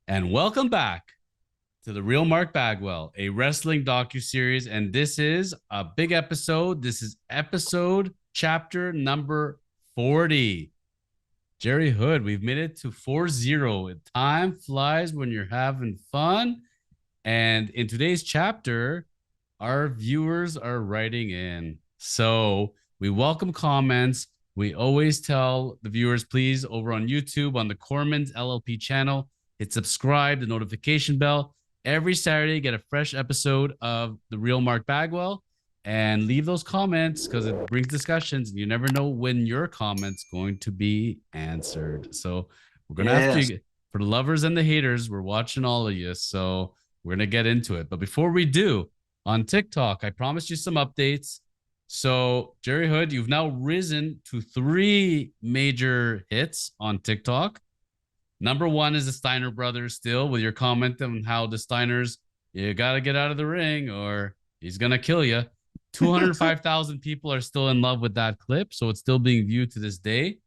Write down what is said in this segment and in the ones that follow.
And welcome back to the Real Mark Bagwell, a wrestling docu-series. And this is a big episode. This is episode chapter number 40. Jerry Hood, we've made it to 40. Time flies when you're having fun. And in today's chapter, our viewers are writing in. So we welcome comments. We always tell the viewers, please, over on YouTube, on the Cormans LLP channel, hit subscribe, the notification bell. Every Saturday, get a fresh episode of The Real Mark Bagwell and leave those comments because it brings discussions. And you never know when your comment's going to be answered. So we're going to have Yes. to, for the lovers and the haters, we're watching all of you. So we're going to get into it. But before we do, on TikTok, I promised you some updates. So, Jerry Hood, you've now risen to 3 major hits on TikTok. Number one is the Steiner brothers, still with your comment on how the Steiners, you got to get out of the ring or he's going to kill you. 205,000 people are still in love with that clip. So, it's still being viewed to this day.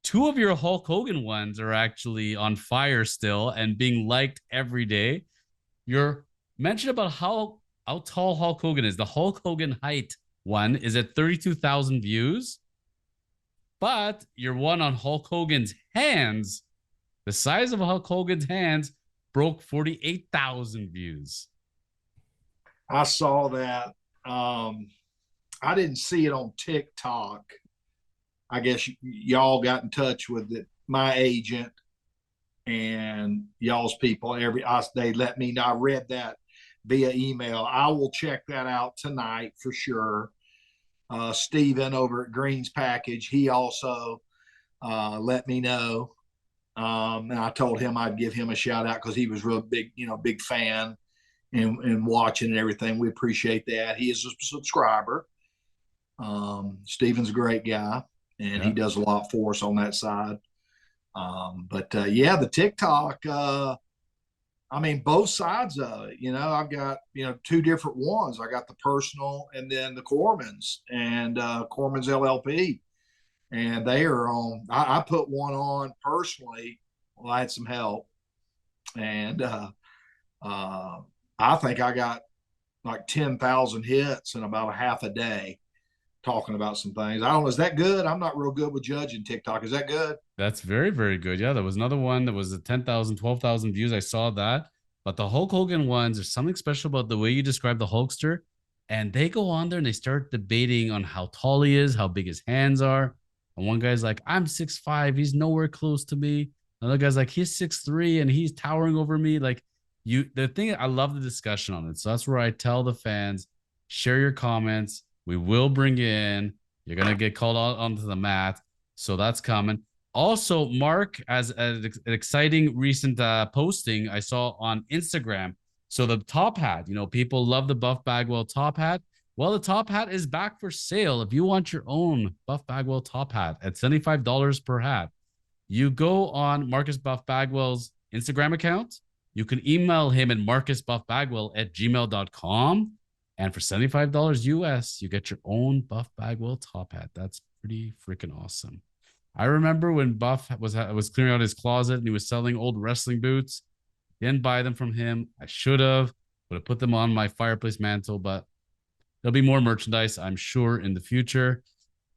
Two of your Hulk Hogan ones are actually on fire still and being liked every day. Your mention about how tall Hulk Hogan is. The Hulk Hogan height one is at 32,000 views, but your one on Hulk Hogan's hands, the size of Hulk Hogan's hands, broke 48,000 views. I saw that. I didn't see it on TikTok. I guess y'all got in touch with my agent and y'all's people. They let me know. I read that via email. I will check that out tonight for sure. Steven over at Green's Package, he also let me know. And I told him I'd give him a shout out because he was real big, big fan and watching and everything. We appreciate that. He is a subscriber. Steven's a great guy, and he Yeah. does a lot for us on that side. But yeah, the TikTok. I mean, both sides of it. I've got two different ones. I got the personal and then the Cormans and Cormans LLP, and they are on. I put one on personally. Well, I had some help, and uh, I think I got like 10,000 hits in about a half a day talking about some things. I don't know. Is that good? I'm not real good with judging TikTok. Is that good? That's very, very good. Yeah, there was another one that was a 10,000, 12,000 views. I saw that. But the Hulk Hogan ones, there's something special about the way you describe the Hulkster. And they go on there and they start debating on how tall he is, how big his hands are. And one guy's like, I'm 6'5". He's nowhere close to me. Another guy's like, he's 6'3" and he's towering over me. Like, the thing, I love the discussion on it. So that's where I tell the fans, share your comments. We will bring you in. You're going to get called out onto the mat. So that's coming. Also, Mark, as an exciting recent posting I saw on Instagram. So the top hat, people love the Buff Bagwell top hat. Well, the top hat is back for sale. If you want your own Buff Bagwell top hat at $75 per hat, you go on Marcus Buff Bagwell's Instagram account. You can email him at marcusbuffbagwell@gmail.com. And for $75 US, you get your own Buff Bagwell top hat. That's pretty freaking awesome. I remember when Buff was clearing out his closet and he was selling old wrestling boots. Didn't buy them from him. I should have. Would have put them on my fireplace mantle, but there'll be more merchandise, I'm sure, in the future.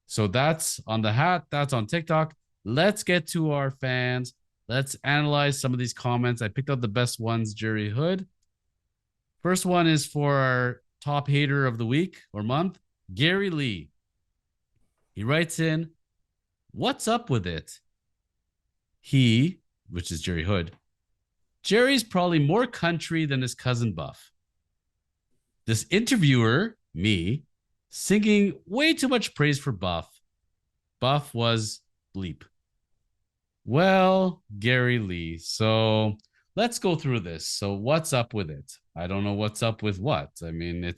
So that's on the hat. That's on TikTok. Let's get to our fans. Let's analyze some of these comments. I picked out the best ones, Jerry Hood. First one is for our top hater of the week or month, Gary Lee. He writes in, what's up with it? He, which is Jerry Hood, Jerry's probably more country than his cousin Buff. This interviewer, me, singing way too much praise for Buff. Buff was bleep. Well, Gary Lee. So let's go through this. So what's up with it? I don't know what's up with what. I mean,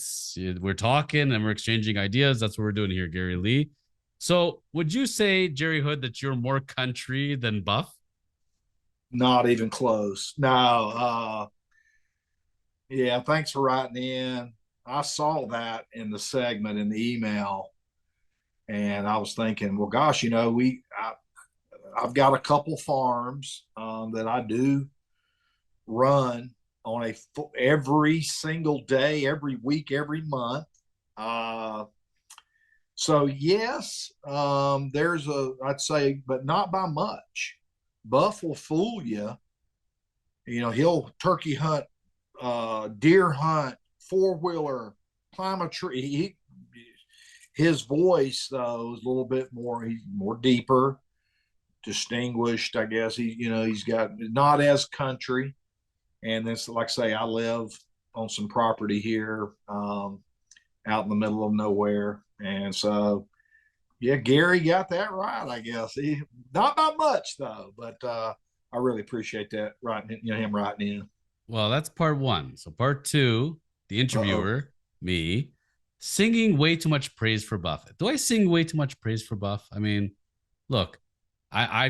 we're talking and we're exchanging ideas. That's what we're doing here, Gary Lee. So would you say, Jerry Hood, that you're more country than Buff? Not even close. No. Yeah. Thanks for writing in. I saw that in the segment in the email, and I was thinking, well, gosh, I've got a couple farms that I do run on every single day, every week, every month. Uh, so yes, there's I'd say, but not by much. Buff will fool you. You know, he'll turkey hunt, deer hunt, four wheeler, climb a tree. His voice though is a little bit more, he's more deeper, distinguished. I guess he's got not as country. And this, like I say, I live on some property here, out in the middle of nowhere, and so yeah, Gary got that right. I guess he not by much though, but I really appreciate that writing, him writing in. Well, that's part one. So part two, the Uh-oh. interviewer, me, singing way too much praise for Buff. Do I sing way too much praise for Buff? I mean, look, I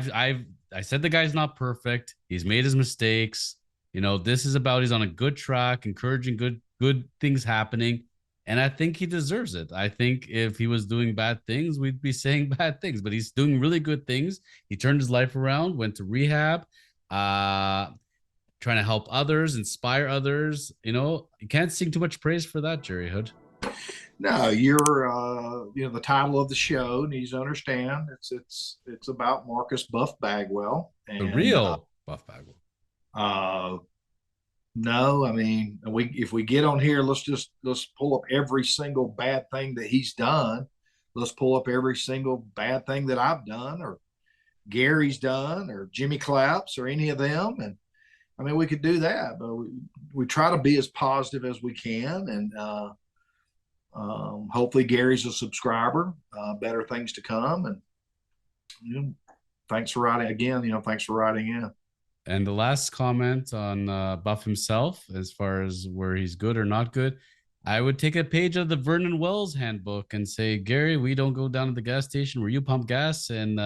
said the guy's not perfect. He's made his mistakes. This is about he's on a good track, encouraging good things happening. And I think he deserves it. I think if he was doing bad things, we'd be saying bad things. But he's doing really good things. He turned his life around, went to rehab, uh, trying to help others, inspire others. You can't sing too much praise for that, Jerry Hood. No, you're the title of the show needs to understand it's about Marcus Buff Bagwell, The and real Buff Bagwell. uh, no, I mean, if we get on here, let's pull up every single bad thing that he's done. Let's pull up every single bad thing that I've done, or Gary's done, or Jimmy Claps, or any of them. And I mean, we could do that, but we try to be as positive as we can, and hopefully Gary's a subscriber. Better things to come, and thanks for writing again. Thanks for writing in. And the last comment on Buff himself, as far as where he's good or not good, I would take a page of the Vernon Wells handbook and say, Gary, we don't go down to the gas station where you pump gas and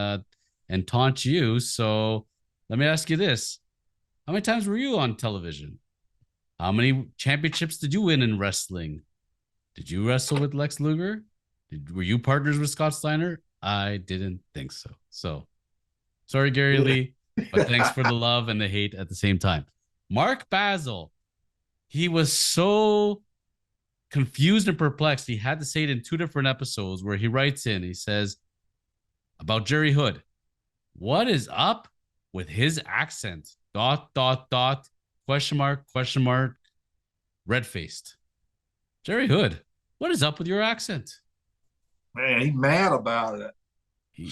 taunt you. So let me ask you this: how many times were you on television? How many championships did you win in wrestling? Did you wrestle with Lex Luger? Were you partners with Scott Steiner? I didn't think so. So sorry, Gary Lee, but thanks for the love and the hate at the same time. Mark Basil, he was so confused and perplexed. He had to say it in two different episodes where he writes in, he says about Jerry Hood, what is up with his accent? ... question mark, red faced. Jerry Hood, what is up with your accent? Man, he's mad about it. He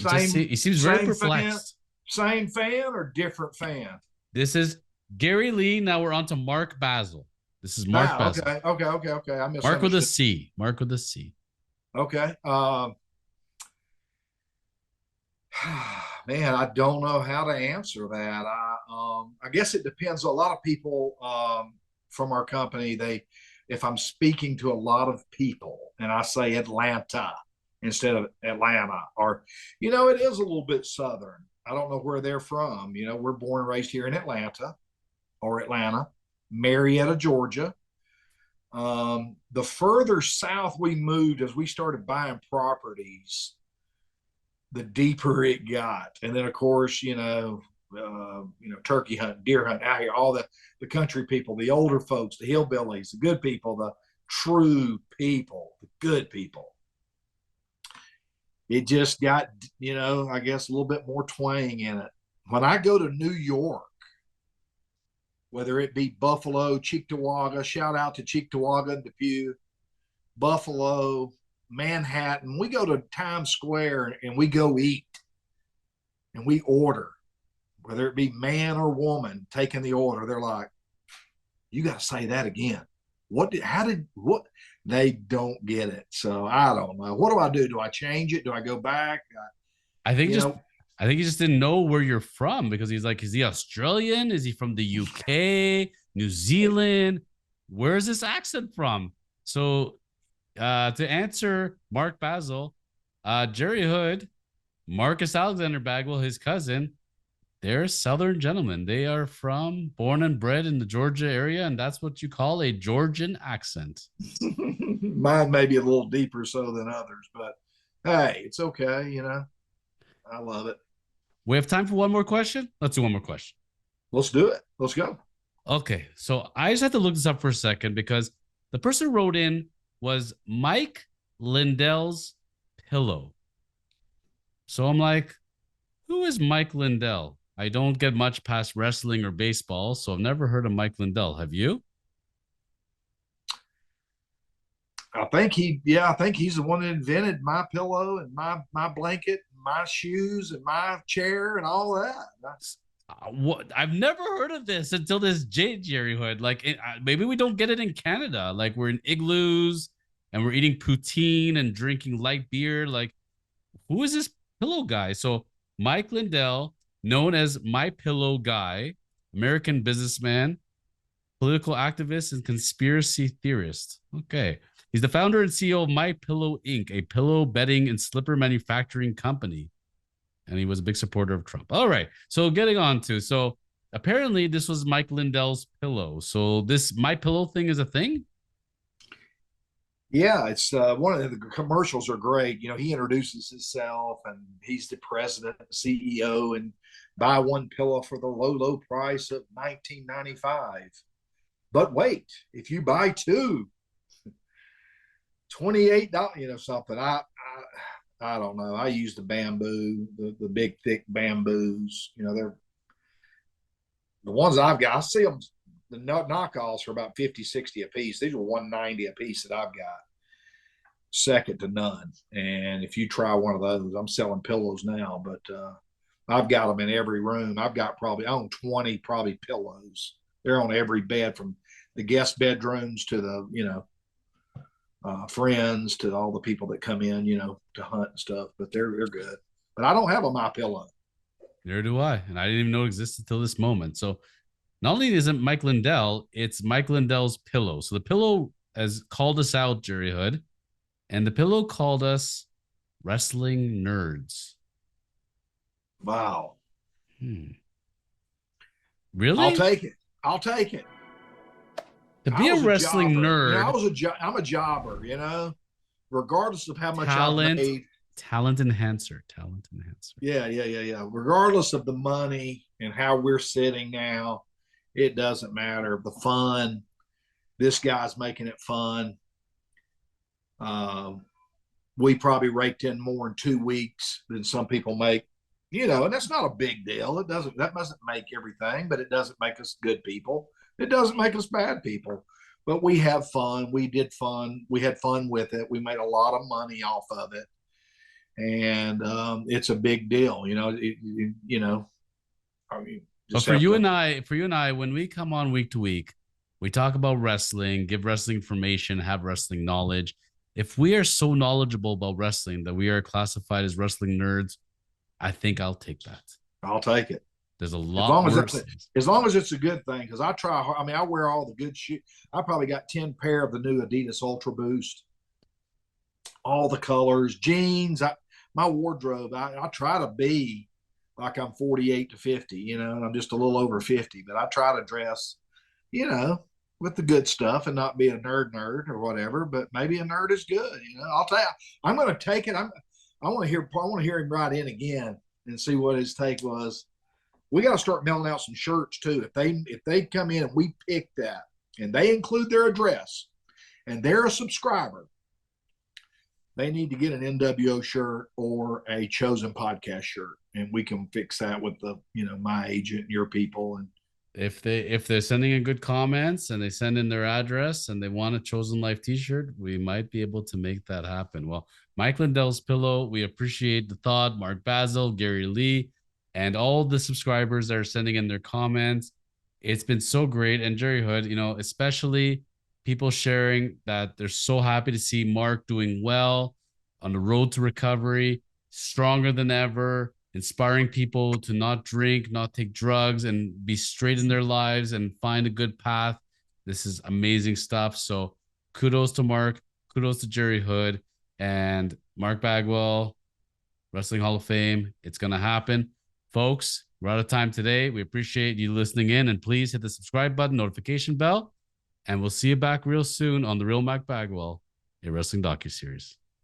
seems very perplexed. Same fan or different fan? This is Gary Lee. Now we're on to Mark Basil. This is Mark Basil. Okay. I misunderstood. Mark with a C. Mark with a C. Okay. Man, I don't know how to answer that. I guess it depends. A lot of people from our company, if I'm speaking to a lot of people and I say Atlanta instead of Atlanta, or it is a little bit southern. I don't know where they're from. We're born and raised here in Atlanta, Marietta, Georgia. The further south we moved, as we started buying properties, the deeper it got. And then, of course, turkey hunt, deer hunt out here, all the country people, the older folks, the hillbillies, the good people, the true people, the good people. It just got, I guess a little bit more twang in it. When I go to New York, whether it be Buffalo, Cheektowaga, shout out to Cheektowaga and Depew, Buffalo, Manhattan, we go to Times Square and we go eat and we order, whether it be man or woman taking the order. They're like, you got to say that again. What? They don't get it. So I don't know. What do I do? Do I change it? Do I go back? I think he just didn't know where you're from, because he's like, is he Australian? Is he from the UK, New Zealand? Where is this accent from? So to answer Mark Basil, Jerry Hood, Marcus Alexander Bagwell, his cousin, they're Southern gentlemen. They are born and bred in the Georgia area, and that's what you call a Georgian accent. Mine may be a little deeper so than others, but hey, it's okay. I love it. We have time for one more question. Let's do one more question. Let's do it. Let's go. Okay, so I just had to look this up for a second because the person who wrote in was Mike Lindell's pillow. So I'm like, who is Mike Lindell? I don't get much past wrestling or baseball, so I've never heard of Mike Lindell. Have you? I think he's the one that invented my pillow and my blanket, and my shoes and my chair and all that. What I've never heard of this until this Jerry Hood. Like maybe we don't get it in Canada. Like we're in igloos and we're eating poutine and drinking light beer. Like who is this pillow guy? So Mike Lindell, known as My Pillow Guy, American businessman, political activist, and conspiracy theorist. Okay. He's the founder and CEO of My Pillow Inc., a pillow bedding and slipper manufacturing company. And he was a big supporter of Trump. All right. So getting on to, so apparently this was Mike Lindell's pillow. So this My Pillow thing is a thing? Yeah, it's one of the commercials are great. You know, he introduces himself and he's the president, CEO, and buy one pillow for the low, low price of 19.95. But wait, if you buy two, $28, you know, something. I don't know. I use the bamboo, the big thick bamboos. You know, they're the ones I've got. I see them. The knockoffs are about 50, 60 a piece. These are 190 a piece that I've got. Second to none. And if you try one of those, I'm selling pillows now, but I've got them in every room. I've got probably I own 20 probably pillows. They're on every bed from the guest bedrooms to the, you know, friends to all the people that come in, you know, to hunt and stuff. But they're good. But I don't have a My Pillow. Neither do I. And I didn't even know it existed until this moment. So not only isn't Mike Lindell, it's Mike Lindell's pillow. So the pillow has called us out, Jerry Hood, and the pillow called us wrestling nerds. Wow. I'll Really? take it. I'll take it. To I be a was a wrestling jobber. You know, nerd, I'm a jobber. You know, regardless of how much I've talent, made. talent enhancer, talent enhancer. Yeah. Regardless of the money and how we're sitting now, it doesn't matter. The fun. This guy's making it fun. Um, we probably raked in more in 2 weeks than some people make. You know, and that's not a big deal. That doesn't make everything, but it doesn't make us good people. It doesn't make us bad people. But we have fun. We did fun. We had fun with it. We made a lot of money off of it, and it's a big deal. You know, you know, I mean, But just have to. for you and I, when we come on week to week, we talk about wrestling, give wrestling information, have wrestling knowledge. If we are so knowledgeable about wrestling that we are classified as wrestling nerds, I think I'll take that. I'll take it. There's a As lot long as worse. as long as it's a good thing, because I try. I mean, I wear all the good shit. I probably got 10 pair of the new Adidas Ultra Boost, all the colors, jeans. My wardrobe. I try to be like I'm 48 to 50, you know, and I'm just a little over 50, but I try to dress, you know, with the good stuff and not be a nerd or whatever. But maybe a nerd is good, you know. I'll tell you, I'm going to take it. I want to hear him write in again and see what his take was. We got to start mailing out some shirts too. If they come in and we pick that and they include their address and they're a subscriber, they need to get an NWO shirt or a Chosen Podcast shirt, and we can fix that with the, you know, my agent, your people, and If they're sending in good comments and they send in their address and they want a Chosen Life t-shirt, we might be able to make that happen. Well, Mike Lindell's pillow, we appreciate the thought. Mark Basil, Gary Lee, and all the subscribers that are sending in their comments. It's been so great. And Jerry Hood, you know, especially people sharing that they're so happy to see Mark doing well on the road to recovery, stronger than ever, inspiring people to not drink, not take drugs, and be straight in their lives and find a good path. This is amazing stuff. So kudos to Mark, kudos to Jerry Hood and Mark Bagwell, Wrestling Hall of Fame. It's going to happen. Folks, we're out of time today. We appreciate you listening in, and please hit the subscribe button, notification bell, and we'll see you back real soon on The Real Mac Bagwell, a wrestling docuseries.